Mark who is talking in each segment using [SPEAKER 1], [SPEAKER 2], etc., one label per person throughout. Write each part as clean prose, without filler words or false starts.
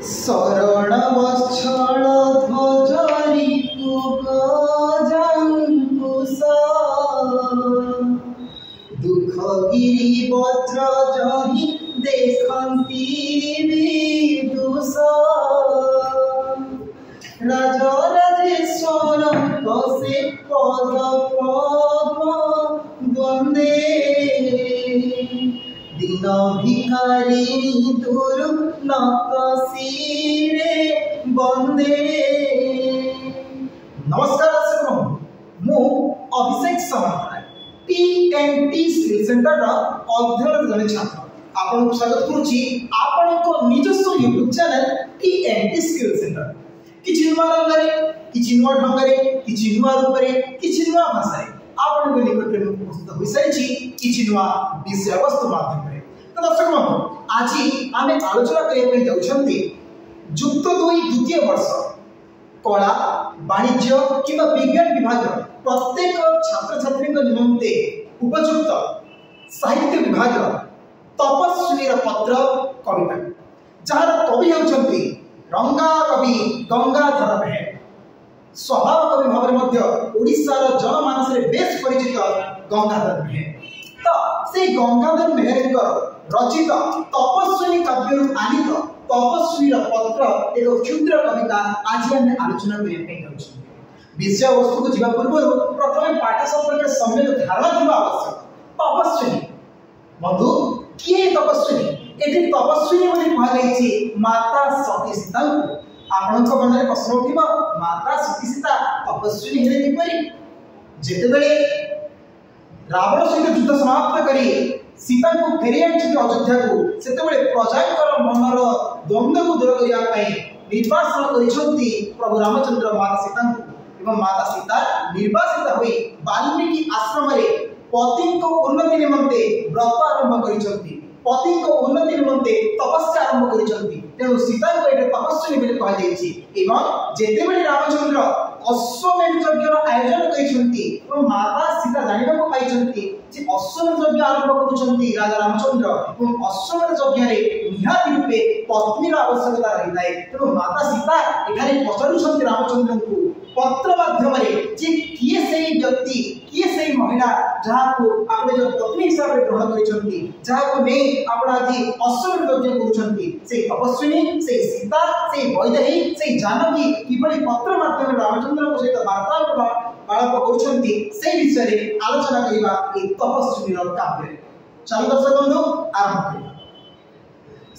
[SPEAKER 1] शरण वत्सल ध्वजरी कुगजांकुश दुखगिरी वज्र जहि देखंती विदुष राजराजेश्वर कसे पद पद्म द्वंदे दीन भिखारी दुरु नकशिरे बंदे। नमस्कार दर्शक मु अभिषेक सामंतराय टी&टी स्किल सेंटर अध्ययन जड़े छात्र आपन स्वागत करुच्ची आपण निजस्व यूट्यूब चैनल टी&टी स्किल सेंटर। किछि नुआ रंगरे किछि नुआ ढंगरे किछि नुआ रूपरे किछि नुआ भाषारे आपण निकट में उपस्थित होई सारिछि किछि नुआ विषय वस्तु माध्यम रे। तो दर्शक बंधु आज आमे आलोचना करिया पे जाउछंती युक्त 2 द्वितीय वर्ष कला वाणिज्य किबा विज्ञान विभाग प्रत्येक छात्र छात्री निमंते उपयुक्त साहित्य विभाग तपस्विनीर पत्र कविता जार कवि होउछंती रंगा कवि गंगाधर मेहर। स्वभाव कवि भाव ओडिशार जनमानस बेस परिचित गंगाधर मेहर। तो से गंगाधर मेहर रचित तपस्विनी काव्य आनीत तपस्वीर पत्र एक क्षुद्र कविता आज आम आलोचना करने विषय वस्तु को जीवा पूर्व प्रथम पाठ संपर्क सम्यक धारणा थी आवश्यक। तपस्विनी बंधु किए तपस्विनी एठी तपस्विनी बोली कहुई माता सती सीता। आपण मन में प्रश्न उठ माता सती सीता तपस्विनी हेले किपरि जेतेबेले रावण सहित युद्ध समाप्त करी सीता को फेरी आनी अयोध्या को सेतेबेले प्रजाकर मनर द्वंद्व को दूर करने निर्वासन करिसंती प्रभु रामचंद्र माता सीता एवं माता सीता निर्वासित होई वाल्मीकि आश्रम रे पति को उन्नति निमंते व्रत आरंभ करिसंती पति को उन्नति निमंते तपस्या आरंभ करिसंती। तेणु सीता को एटे तपस्विनी बोली कहा जायछि एवं जेतेबेले रामचंद्र अश्वमेध यज्ञर आयोजन करिसंती एवं माता सीता जानिबा को पाइसंती जे अश्वमेध यज्ञ आरंभ करुचंती राजा रामचंद्र एवं अश्वमेध यज्ञ रे निहाती रूपे पत्नीर आवश्यकता रही थाए। तेणु माता सीता एठारे पचारुचंती रामचंद्र को पत्र माध्यम जे किए सेही व्यक्ति किए सेही महिला जहाँ को आपने जो पत्नी हिसाब से ग्रहण करिसंती जहाँ को ने आपण आज अश्वमेध यज्ञ करुचंती से तपस्विनी से सीता से वैदेही से जानकी किभली पत्र माध्यम रामचंद्र को सहित वार्तालाप करुचंती से विषय रे आलोचना करिबा ए तपस्विनी काव्य। चलो दर्शक बंधु आरंभ करिबा।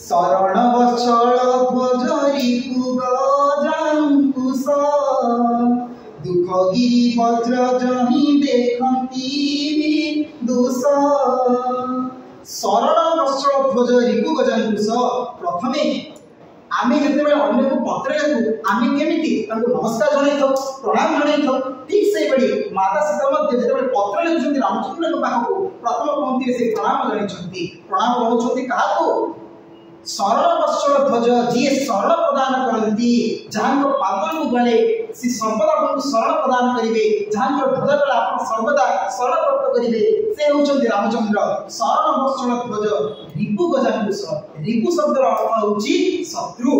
[SPEAKER 1] शरण वत्सल ध्वजरी कुगजांकुश दुखगिरी वज्र जहि देखंती विदुष। शरण वत्सल ध्वज रिपु गजांकुश प्रथमे आमे जेतेबेले अन्य को पत्र लेखु आमे केमिति तांको नमस्कार जणाई थाउ प्रणाम जणाई थाउ ठीक से बडी माता सीता मध्ये जेतेबेले पत्र लेखुछंती रामचंद्र को पाखको प्रथम पंक्ति से प्रणाम जणाइछंती प्रणाम होउछंती काहाको शरण वत्सल ध्वज जी शरण प्रदान करती जहाँ पादल को गले सी सर्वदा आपको शरण प्रदान करेंगे जहाँ ध्वज गला आप सर्वदा शरण प्राप्त करेंगे से होउछंती रामचंद्र। शरण वत्सल ध्वज रिपु गजांकुश रिपु शब्दर अर्थ होउची शत्रु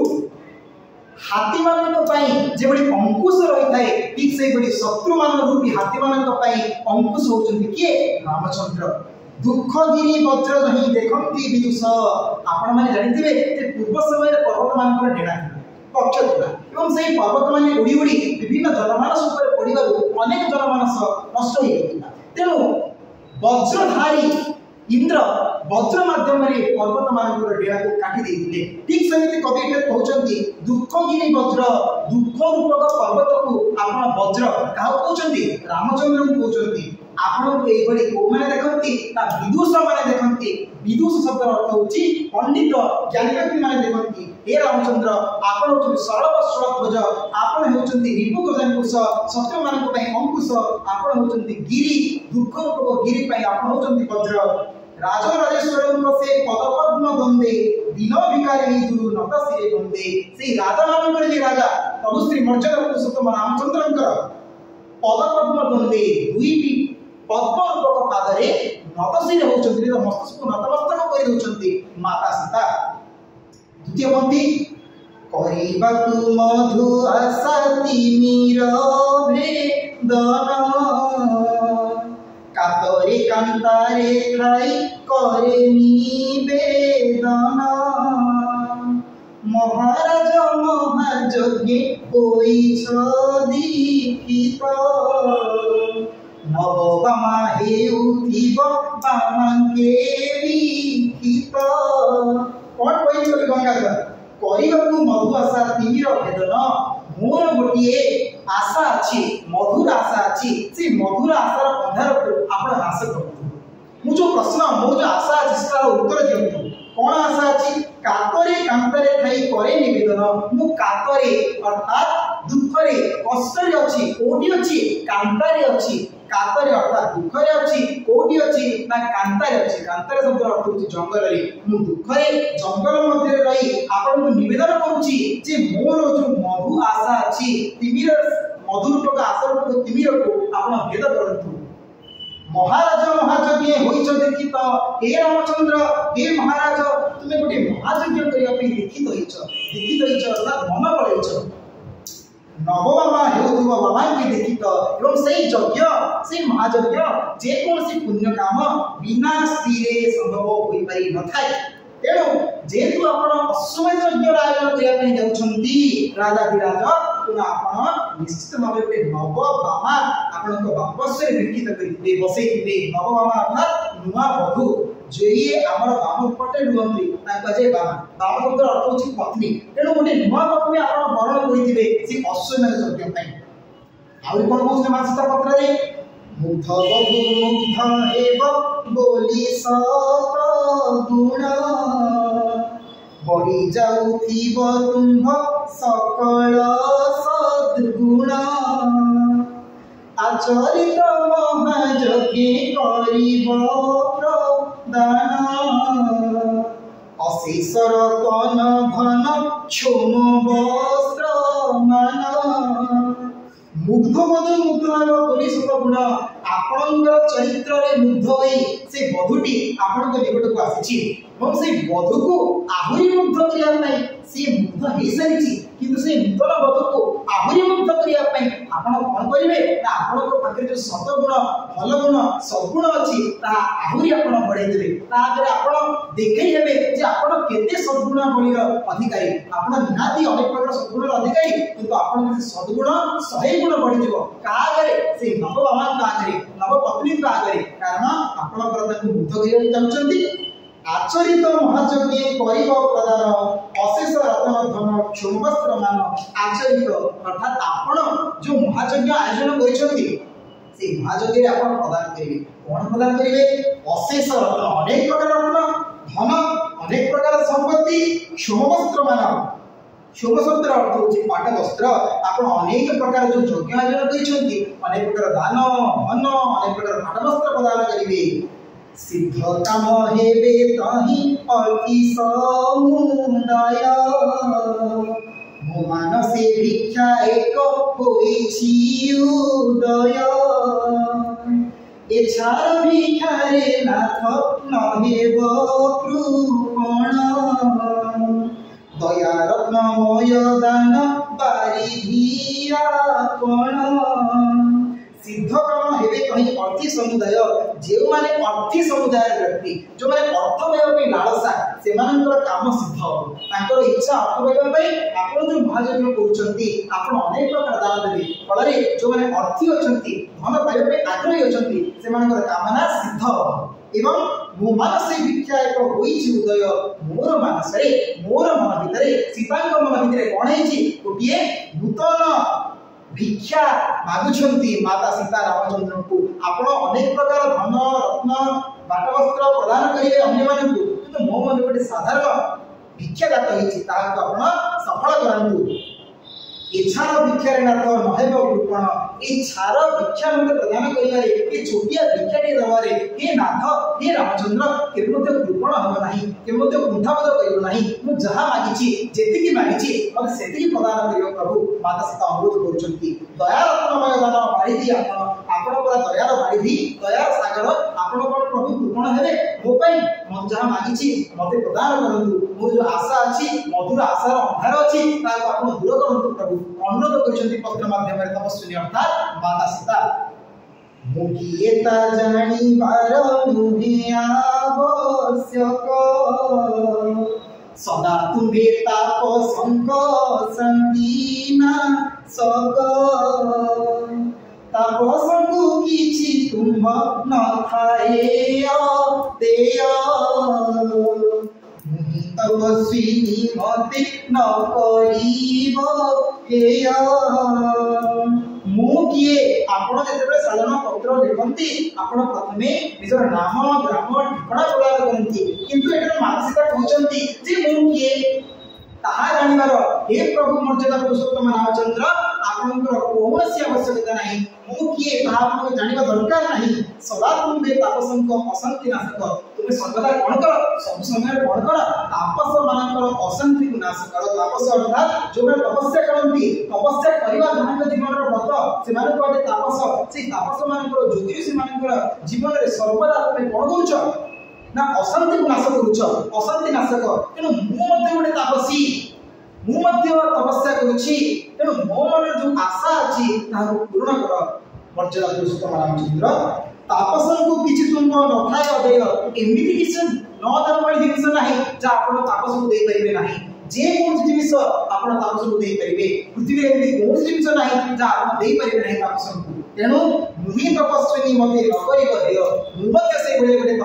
[SPEAKER 1] हाथी मानक पई जेबडी अंकुश रही थाए ठीक से बडी शत्रु मान रूपी हाथी मानक पई अंकुश होउछंती किए रामचंद्र। दुखगिरी वज्र जहि देखंती विदुष आपण माने जानिथिबे जे पूर्व समय पर्वत मानकर डेणा पक्ष थिला एवं सेही पर्वत माने उड़ी उड़ी विभिन्न जनमानस ऊपर पडिबारु अनेक जनमानस नष्ट होई गेला। तेणु वज्रधारी इंद्र वज्र माध्यम रे पर्वत मानकर डेणा को काटी देइले। ठीक समिति कवि एटा कहउचंती दुखगिरी वज्र दुख रूपक पर्वत को आपण वज्र काहा कहउचंती रामचंद्र को कहउचंती आपण को एई बडी को माने देखंती ता विदुष माने देखंती विदुष शब्द अर्थ होची पंडित ज्ञानी व्यक्ति माने देखंती हे रामचंद्र आपण होची सरवस्त्र ध्वज आपण होचंती रिपु गजांकुश शत्रु मानक पई अंकुश आपण होचंती गिरी दुख रूपक गिरी पई आपण होचंती वज्र राजराजेश्वर से पदपद्म बंदे दीन भिखारी दुरु नतशिरे बंदे। से राजा मानकर जे राजा प्रभु श्री मर्यादा पुरुषोत्तम रामचंद्रंकर पदपद्म बंदे दुईटी पद्म रूपक पादरे नतशिरे होचंती मस्तक नतमस्तक करि होचंती माता सीता। द्वितीय पंक्ति କରିବାକୁ ମଧୁ ଆଶା ତିମିର ଭେଦନ କାତରେ କାନ୍ତାରେ ଥାଇ করে নিবেদন মহারাজ মহাযজ্ঞে হইছ দীক্ষিত নববামা হেউথিব বামাঙ্কে বিক্ষিত কোন কইছো গঙ্গাধর କରିବାକୁ মধু আশা তিমির ভেদন মোর গোটিয়ে আশা আছে মধুর আশা আছে সেই মধুর আশার বন্ধারକୁ ଆପଣ ହ୍ରାସ କରନ୍ତୁ। ମୁଁ जो प्रश्न मो जो आशा अच्छी तार उत्तर दिंतु कौन आशा अच्छी कातरे कांतरे थाई करे निवेदन मु कातरे अर्थात दुखरे कष्टरे अच्छी कोठी अच्छी कांतारे अच्छी कातरे अर्थात दुखरे अच्छी कोठी अच्छी ना कांतारे अच्छी कांतारे शब्द अर्थ होची जंगल रे मु दुखरे जंगल मध्य रही आपन को निवेदन करूची जे मोर जो मधु आशा अच्छी तिमिर मधुर प्रकार आशा को तिमिर को आपन भेद करंतु। महाराज महायज्ञ होइछ देखित हे रामचंद्र हे महाराज तुमे गोटे महायज्ञ करिया पे देखित होइछ अर्थात मन पड़ैछ नवबामा हेउथुवा बाबा के देखित एवं सेही यज्ञ से महायज्ञ जे कोनसी पुण्य काम बिना स्थिरे संभव होई पारि न थाए तेणु जेतु आपण अश्वमेध यज्ञ आयोजन करिया पे जाउछंती राजाधिराज तुना आपण निश्चित भाव गोटे नवबामा आपण बापस्से दीक्षित करिते बसैते नवबामा अर्थात नुआ बधू जे आमर बाम पटे रुहंती ताका जे बाम शब्द अर्थ होची पत्नी तेणु गोटे नुआ पत्नी आपण वरण करिथिबे से अश्वमेध यज्ञ पई आउरी कोन कोन मासिता पत्र रे मुग्ध बधू मुग्ध एव बोली सत गुण बढ़ी जाउथिब तुम्भ सकल सद्गुण आचरित महायज्ञ करिब प्रदान अशेष रतन धन क्षोम वस्त्र मान मुग्ध मधु मुग्ध बोली सतगुण आपणकर चरित्र रे मुग्ध होई से बधुटी आपणक निकट को आसी और से बधु को आहुरी मुग्ध करिया पई से मुग्ध हे सारिची किंतु से नूतन बधु को आहुरी मुग्ध करिया पई आपण कोन करिवे ना आपणक पाखे जो सतगुण भल गुण सद्गुण अछि ता आहुरी आपण बढ़ाई देबे ता आगे आपण देखै हेबे जे आपण केते सद्गुण बलिर अधिकारी आपण निहाती अनेक प्रकार सद्गुण अधिकारी किंतु आपण जे सद्गुण 100 गुण बढ़ी जीवो का आगे से नवबामा का आगे नव पत्नी का आगे कारण आपण परतन मुग्ध करिया चाहउछंती आचरित महायज्ञ करिब प्रदान अशेष रत्न धन क्षोमवस्त्र मान आचरित अर्थात आपण जो महायज्ञ आयोजन करिसंती से महायज्ञ आपण प्रदान करिवे कोन प्रदान करिवे अशेष रत्न अनेक प्रकार रत्न धन अनेक प्रकार संपत्ति क्षोमवस्त्र मान क्षोम शब्द अर्थ होची पाट वस्त्र आपण अनेक प्रकार जो यज्ञ आयोजन करिसंती अनेक प्रकार दान धन अनेक प्रकार पाट वस्त्र प्रदान करिवे सिद्ध काम हेबे तहि अति समुदय मो मानसे भिक्षा एक होइछि उदय एछार भिखारे नाथ नहेब कृपण दया रत्नमय दान बारिधिया पण सिद्ध काम हेबे कहीं अर्थी समुदाय जो माने अर्थी समुदाय व्यक्ति जो माने अर्थ पाइबा लालसा से काम सिद्ध हो तांकर इच्छा अर्थ पाइबा आपण जो महायज्ञ करूछंती आपण अनेक प्रकार दान देबे फलरे जो माने अर्थी अछंती धन पाइबा आग्रही अछंती से कामना सिद्ध हो एवं मो मानसे भिक्षा एक होइछि उदय मोर मानसरे मोर मन भितरे सीतांग मन भितरे कोन हेछि गोटिए नूतन भिक्षा मागुछंती माता सीता रामचंद्र को आपण अनेक प्रकार धन रत्न बाटवस्त्र प्रदान करिवे अन्य मानकु किंतु मो मन गोटे साधारण भिक्षा दात होइछि ताहाको आपण सफल करंतु इच्छार भिक्षा रे नाथ नहेब कृपण ए छार भिक्षा मते प्रदान करिवारे ए छोटिया भिक्षाटी दवारे हे नाथ हे रामचंद्र केमते कृपण हो नाही केमते कुंठाबद करियो नाही मु जहा मागिछि जेतिकी मागिछि अब सेतिकी प्रदान करियो प्रभु माता सीता अनुरोध करूछंती दया रत्नमय दान बारिधि आपण पर दयार बारिधि दया सागर आपण कोन प्रभु कृपण हेले मो पई मन जहा मागिछि मते प्रदान करंतु मोर जो आशा अछि मधुर आशार अंधार अछि ताको आपण दूर करंतु प्रभु अनुरोध करिसंती पत्र माध्यम रे तपस्विनी अर्थात माता सीता मुकिएता जानी बार नुहे आवश्यक सदा तुम्हे ताप संक संदीना सग तापसंगु किछि तुम न थाए देय मुहि तपस्विनी मते न करिब हेय मु किए आपण जेतेबे साधारण पत्र लिखंती आपण प्रथमे निजर नाम ग्राम ठिकाना प्रदान करंती किंतु एटा मानसिकता कहउचंती जे मु किए ताहा जानिबार हे प्रभु मर्यादा पुरुषोत्तम रामचंद्र आपनकर कोनसी आवश्यकता नाही मु किए ताहा आपन जानिबा दरकार नाही सदा तुम्हे तापसंक अशांति नाशक तुमे सर्वदा कोन कर सब समय कोन कर तापस मानकर अशांति को नाश कर तापस अर्थात जो तपस्या करंती तपस्या करिवा जहां जीवन रो व्रत से माने को तापस से तापस मानकर जोगी से मानकर जीवन रे सर्वदा तुमे कोन होउछ ना अशांति को नाश करूछ अशांति नाशक तेनु मु मध्ये गोटे तापसी मु मध्ये तपस्या करूछि तेनु मो मन जो आशा अछि ताहा पूर्ण कर मर्यादा पुरुषोत्तम रामचंद्र तापसन को किछि तुम नथाय अदेय एमिति किछि न दर पळी जिनिस नाही जा आपण तापस को देई परिबे नाही जे कोन जिनिस आपण तापस को देई परिबे पृथ्वी रे एमिति कोन जिनिस नाही जा आपण देई परिबे नाही तापस को तेनु मुहि तपस्विनी मते न करिब हेय मु मते से बोले गोटे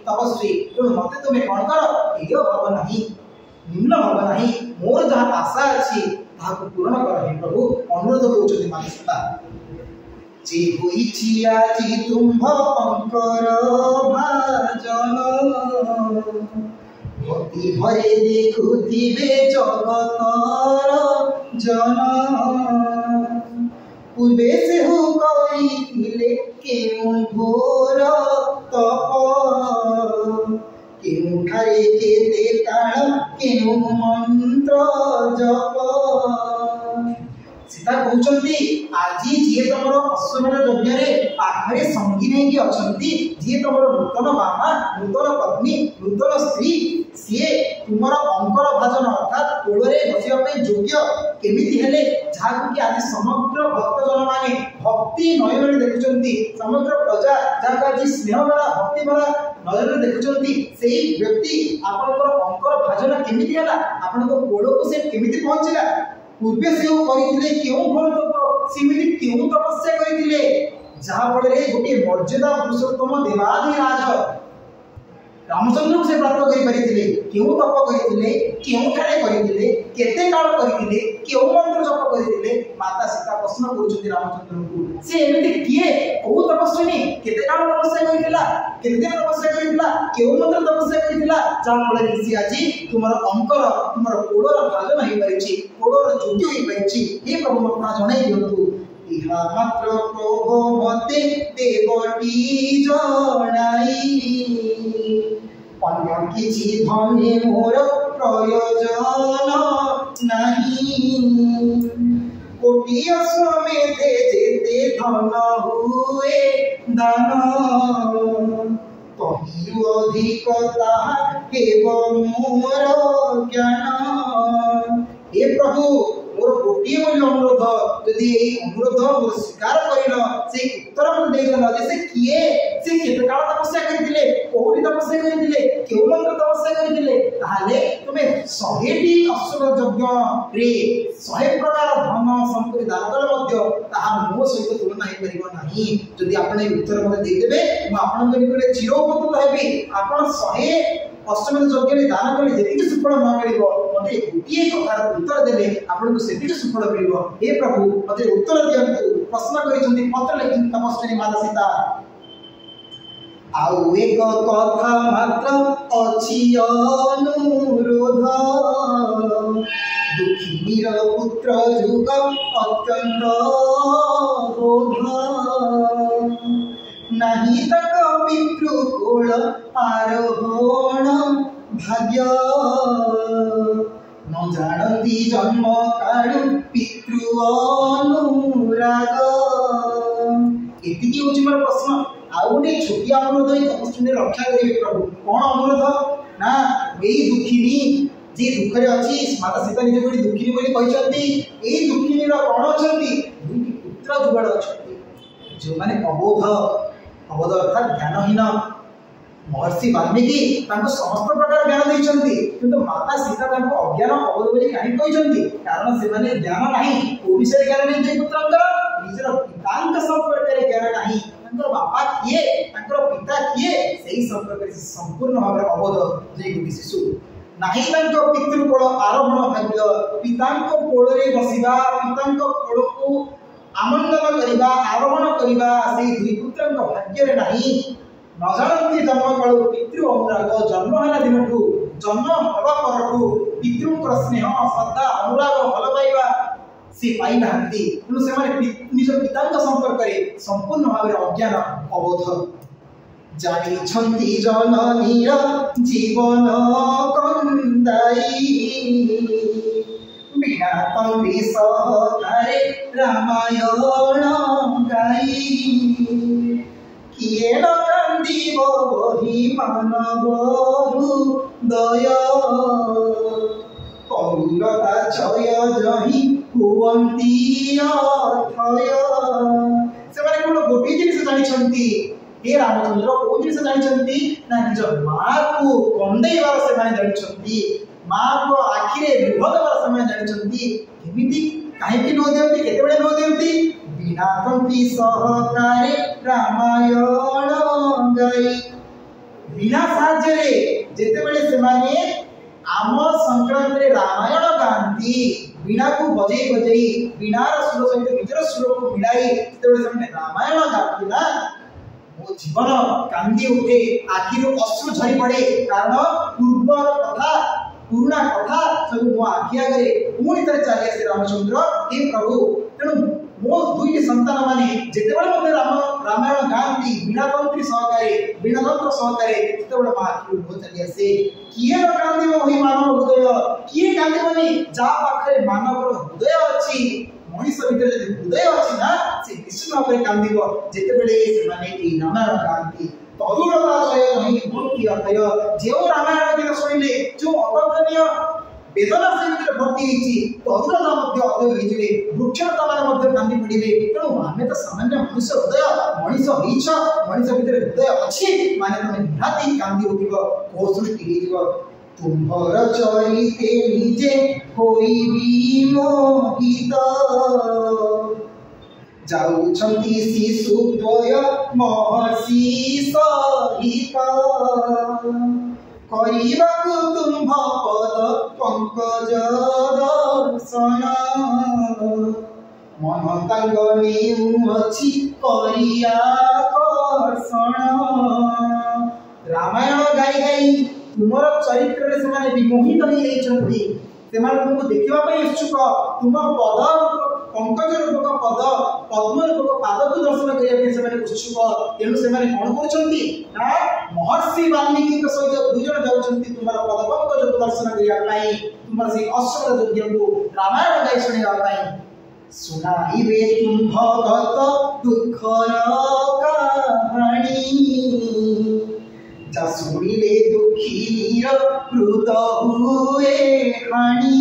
[SPEAKER 1] तपस्वी तेनु मते तुमे कोन कर हेय भाव नाही निम्न भाव नाही मोर जहा आशा अछि ताहा को पूर्ण कर हे प्रभु अनुरोध करूछथि मानसिकता जे होइछि आजि तुम्भ अंकर भाजन भक्ति भरे देखुथिबे जगतर जन पूर्वे से हो करिथिले केउ घोर तप केउ ठारे केते ताण केउ मंत्र जप सीता कहउचंती आजी जे तमरो अश्वमेध यज्ञ रे पाखरे संगी नै कि अछंती जे तमरो नूतन बामा नूतन पत्नी नूतन स्त्री सिए तुमरो अंकर भाजन अर्थात कोळरे बसिया पे योग्य केमिति हेले जाकु कि आज समग्र भक्त जन माने भक्ति नयन देखुचंती समग्र प्रजा जाका जी स्नेह भरा भक्ति भरा नयन देखुचंती सेही व्यक्ति आपनकर अंकर भाजन केमिति हला आपनको कोळ को से केमिति पहुंचला पूर्वे से वो करिथिले केउ फल तप सिमिति केउ तपस्या करिथिले जहा फल रे गोटे मर्यादा पुरुषोत्तम देवाधिराज रामचंद्र को से प्राप्त करि परिथिले केउ तप करिथिले केउ ठारे करिथिले केते काल करिथिले केउ मंत्र जप करिथिले माता सीता प्रश्न करूछथि रामचंद्र को से एमिति किए को तपस्विनी केते काल तपस्या करिथिला केते दिन तपस्या करिथिला केउ मंत्र तपस्या करिथिला जा फल रे सी आजी तुमर अंकर तुमर कोडर भाग नाही परिछि कोडर जोग्य होई परिछि हे प्रभु मतना जणाई दियंतु इहा मात्र प्रभु मते देवटी जणाई अन्य किछि धने मोर प्रयोजन नाही कोटि अश्वमेधे जेते धन हुए दान तहिरु अधिक ताहा केवल मोर ज्ञान हे प्रभु मोर गोटे बोली अनुरोध यदि ए अनुरोध मोर स्वीकार करिल से उत्तर मन देगल जैसे किए से केते काल तपस्या करिथिले कोहरी तपस्या करिथिले केउ मंत्र तपस्या करिथिले ताहाले तुमे 100टी अश्वमेध यज्ञ रे 100 प्रकार धन संपत्ति दान कले मध्य ताहा मो सहित तुलना हे परिबो नाही यदि आपण उत्तर मन देइ देबे म आपण निकटे चिर उपकृत हेबी आपण 100 अश्वमेध यज्ञ रे दान कले जेतिके सुफल न मिलिबो मते गोटिए कथार उत्तर देले आपण को सेतिके सुफल मिलिबो हे प्रभु मते उत्तर दियंतु प्रश्न करिसंती पत्र लेखिन तपस्विनी माता सीता आउ एक कथा मात्र अछि अनुरोध दुखीर पुत्र जुग अत्यंत बोध नहीं तक पितृकुल आरोहण भाग्य न जानती जन्म काळु पितृ अनुराग एतिकी होची मोर प्रश्न आउ गोटे छोटिया अनुरोध ही रक्षा करेंगे प्रभु कौन अनुरोध ना यही दुखिनी जी दुखरे अच्छी माता सीता निज गोटे दुखिनी बोली कहते यही दुखिनी कौन अच्छा दुईटी पुत्र जुगाड़ अच्छा जो मैंने अबोध अर्थात ज्ञानहीन महर्षि वाल्मीकि समस्त प्रकार ज्ञान देते किंतु माता सीता अज्ञान अबोध बोली कहीं कहते कारण से ज्ञान ना को विषय ज्ञान नहीं पुत्र निजर पिता संपर्क में ज्ञान ना बापा किए पिता किए से संपर्क संपूर्ण भाव में अबोध जे गोटे शिशु नहीं पितृकोल आरोहण भाग्य पिता कोल बसवा पिता कोल को आमंत्रण करवा आरोहण करवा से दुई पुत्र भाग्य नहीं न जानती जन्म काल पितृ अनुराग जन्म है दिन जन्म हवा पर पितृ स्नेह श्रद्धा अनुराग भल पाइबा से पाई ना तेणु से निज पिता संपर्क में संपूर्ण भाव में अज्ञान अबोध जानी जननीर जीवन कंदाई बिना तंबी सहकारे रामायण गाई किए न कांदिब बही मानव हृदय करुणता जय जही हुवंती अथय से गोटे जिन जानी हे रामचंद्र कौ जिन जानी ना निज माँ को कंदेबार से जानी माँ को आखिरे लुह देवार से जानी कहीं न दिखती केतबे न दिखती बिना तंती सहकारे रामायण गाई बिना साहाय्य जेतेबेले से आम संक्रांत रामायण गाती वीणा को बजे बजे वीणार सुर सहित निजर सुर को मिलाई रामायण गाती ना मो जीवन कांदी उठे आखिर अश्रु झरी पड़े कारण पूर्वर कथा पुराणा कथा सब मो आखि आगे पुणी थे चली आसे रामचंद्र हे प्रभु तेणु मो दुईटी संतान माने जितेबाला रामायण गाती वीणातंत्री सहकारे वीणातंत्र सहकारे जितेबाला मो आखि लुह चली आसे किए न कांदिब वही मानव हृदय किए कांदिबनी जा पाखरे मानव हृदय अच्छी मनीष भीतर हृदय अच्छी ना से निश्चित भाव में कांदिब जितेबाला से रामायण गाती तदुरता जय नहीं मूर्ति अथय जो रामायण गीत शुणिले जो अकथनीय वेदना से भीतर भर्ती होती तदुरता अथय वृक्षलता मैंने कांदी पड़े तेणु आम तो सामान्य मनुष्य हृदय मनीष मनीष भीतर हृदय अच्छी माने तुम निहाती कांदी उठिब को सृष्टि हो तुम्भर चरिते निजे होइबी मोहित जाउछंती शिशुद्वय महर्षि सहित करिबाकु तुम्भ पद पंकज दर्शन मन तांग नेउछि करिया कर्षण रामायण गाई गाई तुमर चरित्र से विमोहित हो तुमको देखा इच्छुक तुम पद पंकज रूपक पद पद्म रूपक पाद को दर्शन करने उत्सुक तेणु से कौन कर महर्षि वाल्मीकि सहित दुई जन जाऊँ तुम पद पंकज को दर्शन करने तुम से अश्वर यज्ञ को रामायण गाई शुणा सुनाइबे तुम भगत दुखर कहानी जा सुनिले दुखीर हृद हुए हानि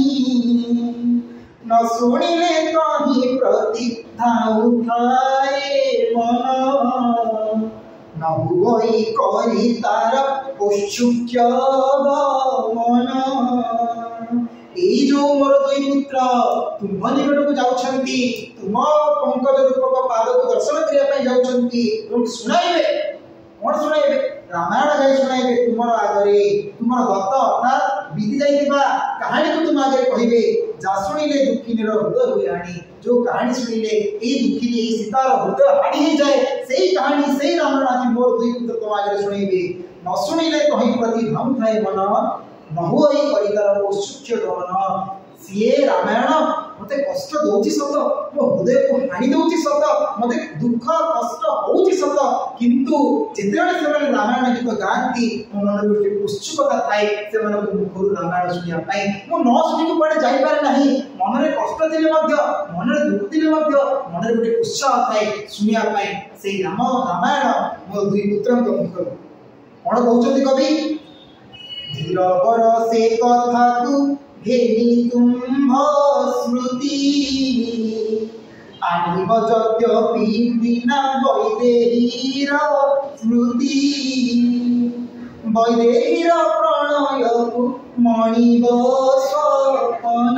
[SPEAKER 1] न सुनिले कहीं प्रति धाउ थाए मन न हुई करी तार औत्सुक्य मन এই जो मोर दुई पुत्र तुम निकट को जाउछंती तुम पंकज रूपक पाद को दर्शन करिया पई जाउछंती तुम सुनाइबे कौन सुनाइबे रामायण गाई सुनाइबे तुमर आगरे तुमर गत अर्थात बीती जाइबा कहानी को तुम आगे कहिबे जा सुनिले दुखिनीर हृदय होई आनी जो कहानी सुनिले ए दुखिनी ए सीतार हृदय हानि ही जाए सेही कहानी सेही रामायण आज मोर दुई पुत्र तुम आगे सुनाइबे न सुनिले कहीं प्रति धम थाए मन नहुई परितार औत्सुक्य गमन सीए रामायण मते कष्ट दौची सत मो हृदय को हानि दौची सत मते दुख कष्ट होची सत किंतु जेतेबेले से रामायण गीत गाती मो मन गोटे उत्सुकता थाए से मुखर रामायण शुणा मो न शुणी को पड़े जाई पारे नहीं मन में कष्ट ଥିଲେ मन दुख थे मन गोटे उत्साह थाए शुणा से रामायण मो दुई पुत्र मुख कौन कहते कवि धीर बर से कथा तू घेनी तुम्भ स्मृति आनिब यद्यपि बिना वैदेहीर स्मृति वैदेहीर प्रणय मणिब स्वपन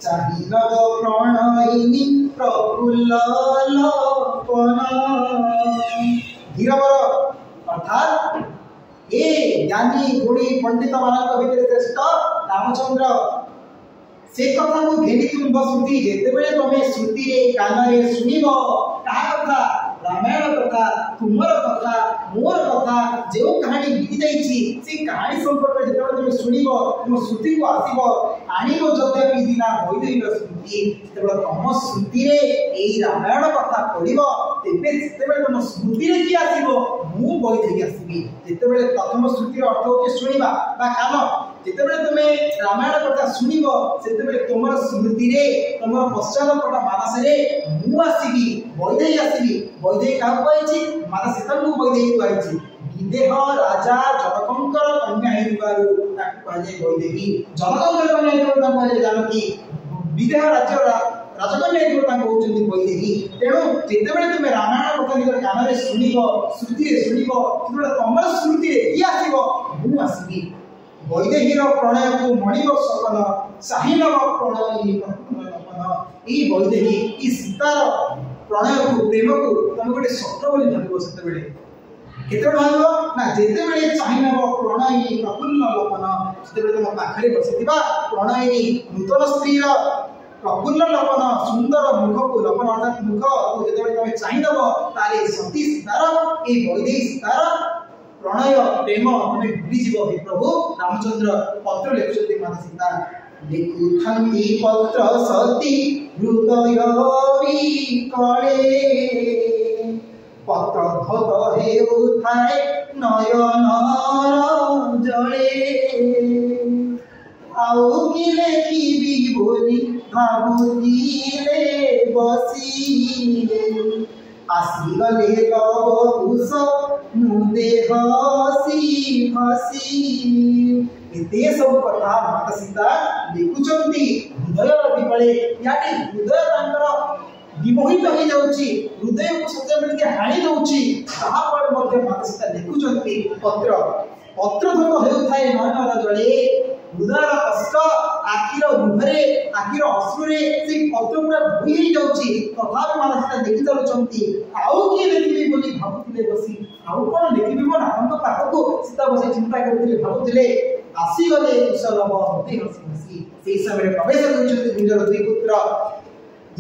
[SPEAKER 1] चाहिनब प्रणयिनी प्रफुल्ल लोपन धीरबर अर्थात ए ज्ञानी गुणी पंडित मान भितर श्रेष्ठ रामचंद्र से कथा को घेनी तुम स्मृति जेते बेले तमे श्रुति रे कान रे सुनिबो का कथा रामायण कथा तुमर कथा मोर कथा जो कहानी लिखि जाइछि से कहानी संपर्क जेते बेले तमे सुनिबो तुम श्रुति को आसीबो आनिबो जद्यपि दिना वैदेहीर स्मृति जेते बेले तम श्रुति रे एई रामायण कथा पढिबो तेबे जेते बेले तम स्मृति रे कि आसीबो मु वैदेही आसीबी जेते बेले प्रथम श्रुति रो अर्थ होछि सुनिबा बा कान जितेबले तुमे रामायण कथा सुनिबो सेतेबले तुमर स्मृति रे तुमर पश्चातपट मानस रे मु आसीबी वैदेही का कहैछि माता सीता को वैदेही कहैछि विदेह राजा जनकंकर कन्या हेबारु ताकु कहै वैदेही जनकंकर कन्या हेबारु ताकु कहै जानकी विदेह राज्य राजकन्या हेबारु ताकु कहउछन्ति वैदेही तेणु जितेबले तुमे रामायण कथा निजर कान रे सुनिबो श्रुति रे सुनिबो सेतेबले तुमर स्मृति रे कि आसीबो मु आसीबी वैदेहीर प्रणय को मणिब सकल साहिनव प्रणयी ई वैदेही ई सीतार प्रणय को प्रेम को तुम गोटे स्वप्न बोली भाव से केते भाव ना जेते बेले चाहिनव प्रणयी प्रफुल्ल लोपन सेते बेले तुम पाखरे बसिथिबा प्रणयी नूतन स्त्रीर प्रफुल्ल लोपन सुंदर मुख को लोपन अर्थात मुख को जेते बेले तुम चाहिनव ताले सती सीतार ई वैदेही सीतार प्रणय प्रेम तुम भूलीज हे प्रभु रामचंद्र पत्र लिखुंत माता सीता लिखुथंती पत्र सती हृदय विकले पत्र धत हे उठाए नयन जले आउ कि लेखिबी बोली भाबुतिले बसी आसीगले लव कुश मुदेह हसी हसी एते सब कथा माता सीता लिखुचंती हृदय विकले यानी हृदय तांकर विमोहित हो जाउची हृदय को सत्य मिल के हानि दउची ताहा पर मध्ये माता सीता लिखुचंती पत्र पत्र धर हेउथाय नयनर जले हृदय कष्ट आखिर मुहरे आखिर अश्रुरे से पत्र पूरा धोई ही जाउची तथापि माता सीता देखि दउचंती आउ कि देखिबी बोली भाबुतिले बसी आउ कोन देखिबी मन आपन पाखको सीता बसी चिंता करथिले भाबुतिले आसी गले कुशलव होते हसी हसी सेई समय प्रवेश करिसंती निजर दुई पुत्र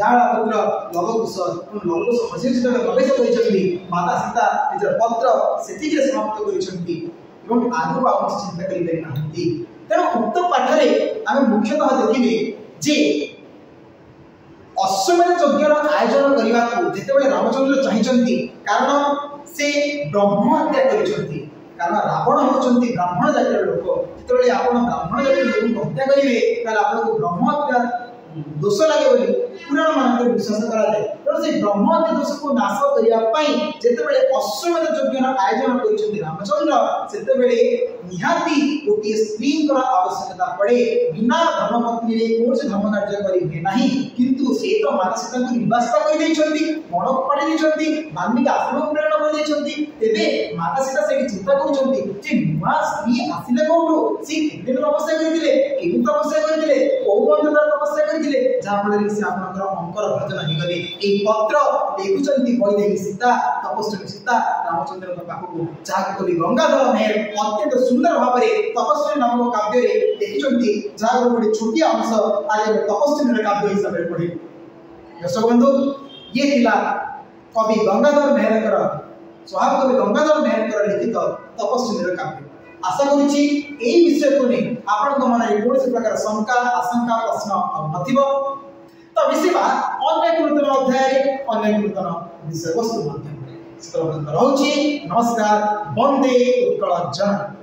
[SPEAKER 1] जाड़ा पुत्र लवकुश लवकुश हसी हसी प्रवेश करिसंती माता सीता निजर पत्र सेतिके समाप्त करिसंती एवं आगु आप चिंता करिबे नाहंती तेणु उक्त पाठरे आम मुख्यतः देखिले जे अश्वमेध यज्ञर आयोजन करने को जितेबाला रामचंद्र चाहिए कारण से ब्रह्म हत्या करिसंती कारण रावण होचंती ब्राह्मण जातिर लोक जितेबाला आपण ब्राह्मण जातिर लोक हत्या करिवे ताले आपनको ब्रह्म हत्या दोष लगे बोली पुराण मान विश्वास करा जाए तेणु से ब्रह्म हत्या दोष को नाश करने जितेबाला अश्वमेध यज्ञर आयोजन करिसंती रामचंद्र सेतेबेले निहाती गोटे स्त्री आवश्यकता पड़े बिना धर्मपत्नी रे कौन से धर्म कार्य करेंगे नहीं किंतु से तो माता सीता को निर्वासित कर देछंती मण पाड़ी देछंती वाल्मीकि आश्रम प्रेरण कर देछंती तेबे माता सीता से चिंता करछंती जे नुआ स्त्री आसिले कोठो से केते तपस्या करथिले केते तपस्या करथिले ओ बंधुता तपस्या करथिले जा फल से आपनकर अंकर भजन ही गले ए पत्र देखुचंती वैदेही सीता तपस्वी सीता रामचंद्र के पाखको जा कवि गंगाधर मेहर अत्यंत सुंदर भाव में तपस्वी नामक काव्य देखिए जहाँ गोटे छोटिया अंश आज तपस्वी काव्य हिसाब से पढ़े दर्शक बंधु ये थिला कवि गंगाधर मेहर स्वभाव कवि गंगाधर मेहर लिखित तपस्वी काव्य आशा करुच्ची यही विषय को नहीं आपण मन में कौन प्रकार शंका आशंका प्रश्न नथिबो तो मिसिबा अन्य नूतन अध्याय अन्य नूतन विषय वस्तु माध्यम से रहुछि नमस्कार वंदे उत्कल जन।